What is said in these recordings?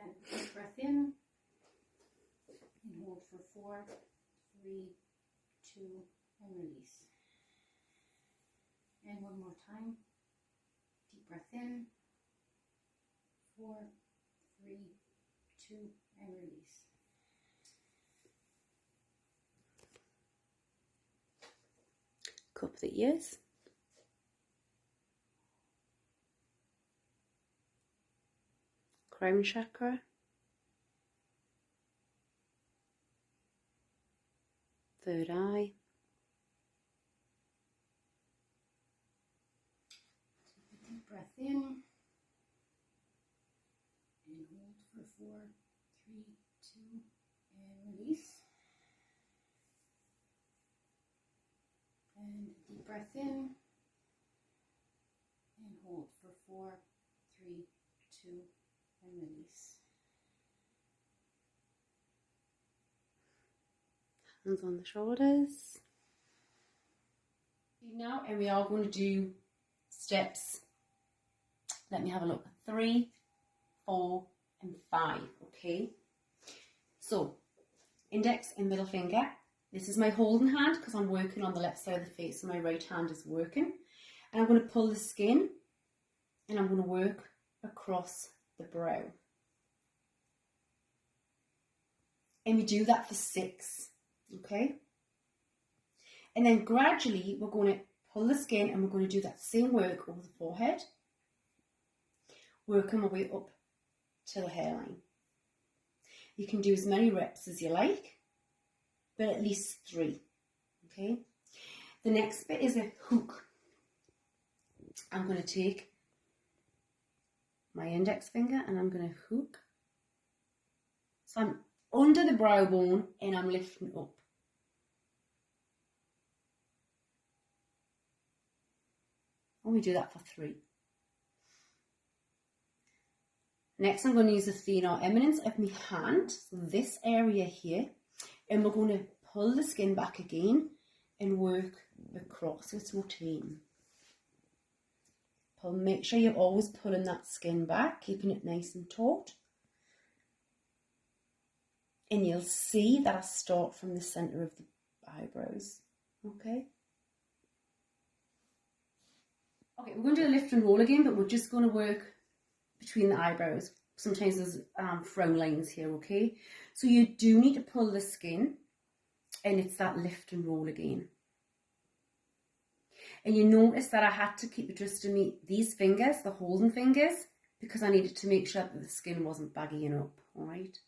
Again, deep breath in and hold for 4, 3, 2, and release. And one more time. Deep breath in, 4, 3, 2, and release. Cup the ears. Crown chakra. Third eye. Deep breath in and hold for 4, 3, 2, and release. And deep breath in and hold for 4, 3, 2, and release. Hands on the shoulders. Now, and we are going to do steps. Let me have a look. 3, 4, and 5. Okay. So, index and middle finger. This is my holding hand because I'm working on the left side of the face, so my right hand is working. And I'm going to pull the skin and I'm going to work across the brow. And we do that for 6, okay? And then gradually we're going to pull the skin and we're going to do that same work over the forehead, working my way up to the hairline. You can do as many reps as you like, but at least 3, okay? The next bit is a hook. I'm going to take my index finger and I'm going to hook. So I'm under the brow bone and I'm lifting up. And we do that for 3. Next I'm going to use the thenar eminence of my hand, so this area here, and we're going to pull the skin back again and work across. So it's rotating. Make sure you're always pulling that skin back, keeping it nice and taut. And you'll see that I start from the centre of the eyebrows. Okay? Okay, we're going to do the lift and roll again, but we're just going to work between the eyebrows. Sometimes there's frown lines here, okay? So you do need to pull the skin, and it's that lift and roll again. And you notice that I had to keep adjusting these fingers, the holding fingers, because I needed to make sure that the skin wasn't baggying up, alright?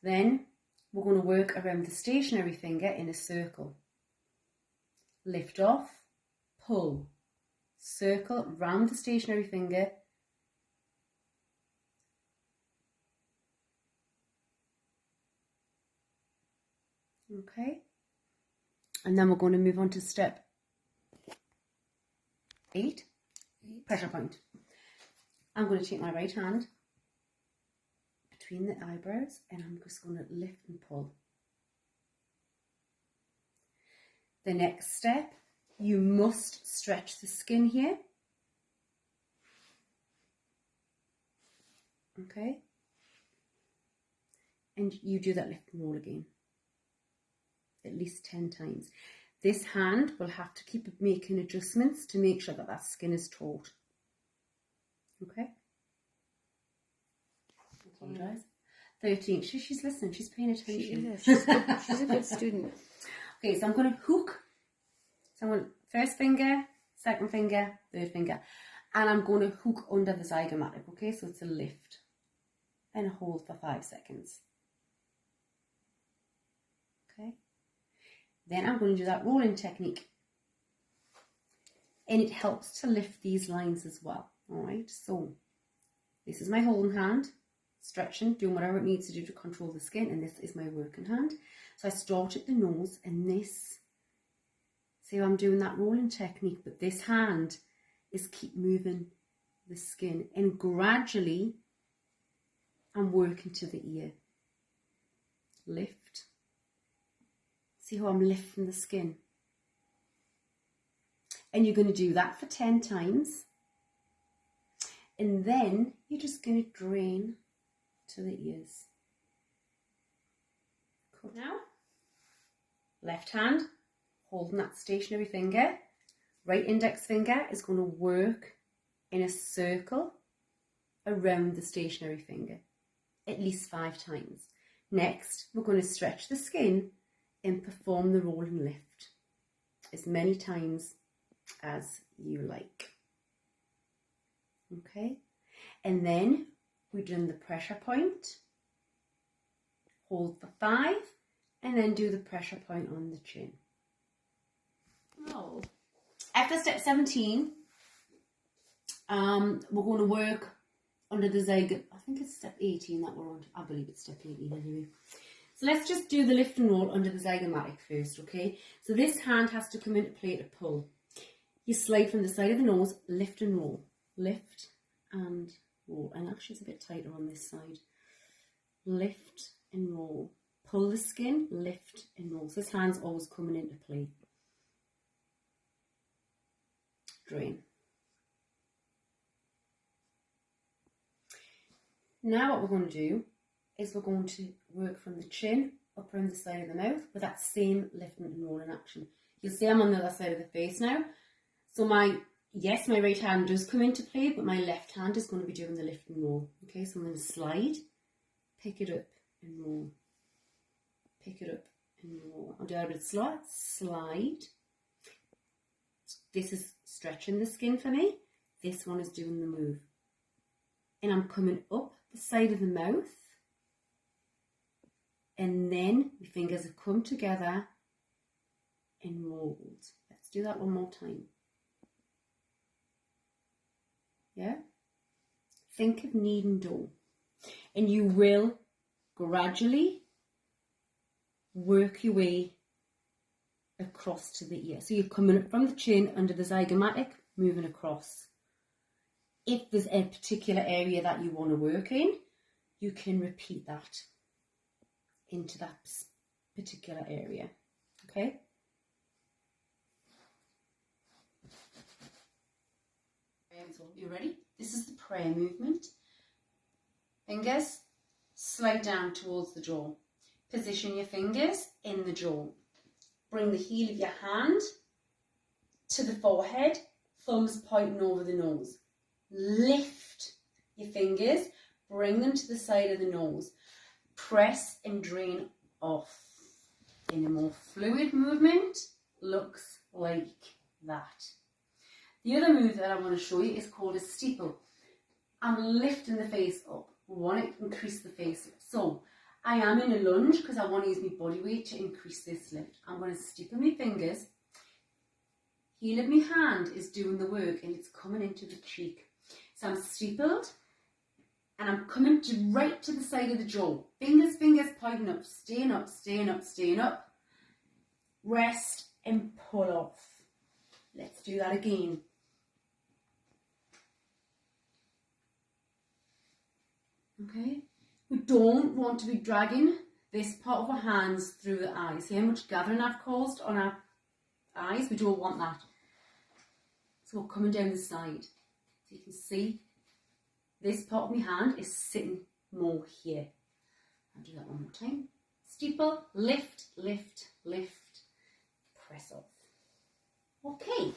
Then we're going to work around the stationary finger in a circle. Lift off, pull, circle round the stationary finger, okay? And then we're going to move on to step 8, pressure point. I'm going to take my right hand between the eyebrows and I'm just going to lift and pull. The next step, you must stretch the skin here. Okay? And you do that lift and roll again. At least 10 times. This hand will have to keep making adjustments to make sure that that skin is taut. Okay? Apologise. 13. She's listening. She's paying attention. She is. She's a good student. Okay, so I'm going to hook. So I'm going to first finger, second finger, third finger. And I'm going to hook under the zygomatic. Okay, so it's a lift. And hold for 5 seconds. Okay. Then I'm going to do that rolling technique. And it helps to lift these lines as well. Alright, so this is my holding hand, stretching, doing whatever it needs to do to control the skin, and this is my working hand. So I start at the nose, and this, see how I'm doing that rolling technique, but this hand is keep moving the skin, and gradually I'm working to the ear. Lift. See how I'm lifting the skin? And you're going to do that for 10 times. And then you're just going to drain to the ears. Cool. Now, left hand holding that stationary finger, right index finger is going to work in a circle around the stationary finger at least 5 times. Next, we're going to stretch the skin and perform the roll and lift as many times as you like. Okay, and then we're doing the pressure point, hold for 5, and then do the pressure point on the chin. Oh. After step 17, we're going to work under the zygomatic. I think it's step 18 that we're on. I believe it's step 18 anyway. So let's just do the lift and roll under the zygomatic first, okay? So this hand has to come into play to pull. You slide from the side of the nose, lift and roll. Lift and roll. And actually it's a bit tighter on this side. Lift and roll. Pull the skin, lift and roll. So this hand's always coming into play. Drain. Now what we're going to do is we're going to work from the chin up around the side of the mouth with that same lifting and rolling action. You'll see I'm on the other side of the face now. So my right hand does come into play, but my left hand is going to be doing the lift and roll. Okay, so I'm going to slide, pick it up and roll. Pick it up and roll. I'll do it a bit slower. Slide. This is stretching the skin for me. This one is doing the move. And I'm coming up the side of the mouth. And then my fingers have come together and rolled. Let's do that one more time. Yeah? Think of kneading dough. And you will gradually work your way across to the ear. So you're coming up from the chin under the zygomatic, moving across. If there's a particular area that you want to work in, you can repeat that into that particular area. Okay? So you ready? This is the prayer movement. Fingers slide down towards the jaw. Position your fingers in the jaw. Bring the heel of your hand to the forehead, thumbs pointing over the nose. Lift your fingers, bring them to the side of the nose. Press and drain off. In a more fluid movement, looks like that. The other move that I want to show you is called a steeple. I'm lifting the face up. We want to increase the face lift. So I am in a lunge because I want to use my body weight to increase this lift. I'm going to steeple my fingers. Heel of my hand is doing the work and it's coming into the cheek. So I'm steepled and I'm coming right to the side of the jaw. Fingers pointing up, staying up, staying up, staying up. Rest and pull off. Let's do that again. Okay, we don't want to be dragging this part of our hands through the eyes. See how much gathering I've caused on our eyes? We don't want that. So we're coming down the side. So you can see this part of my hand is sitting more here. I'll do that one more time. Steeple, lift, lift, lift, press off. Okay.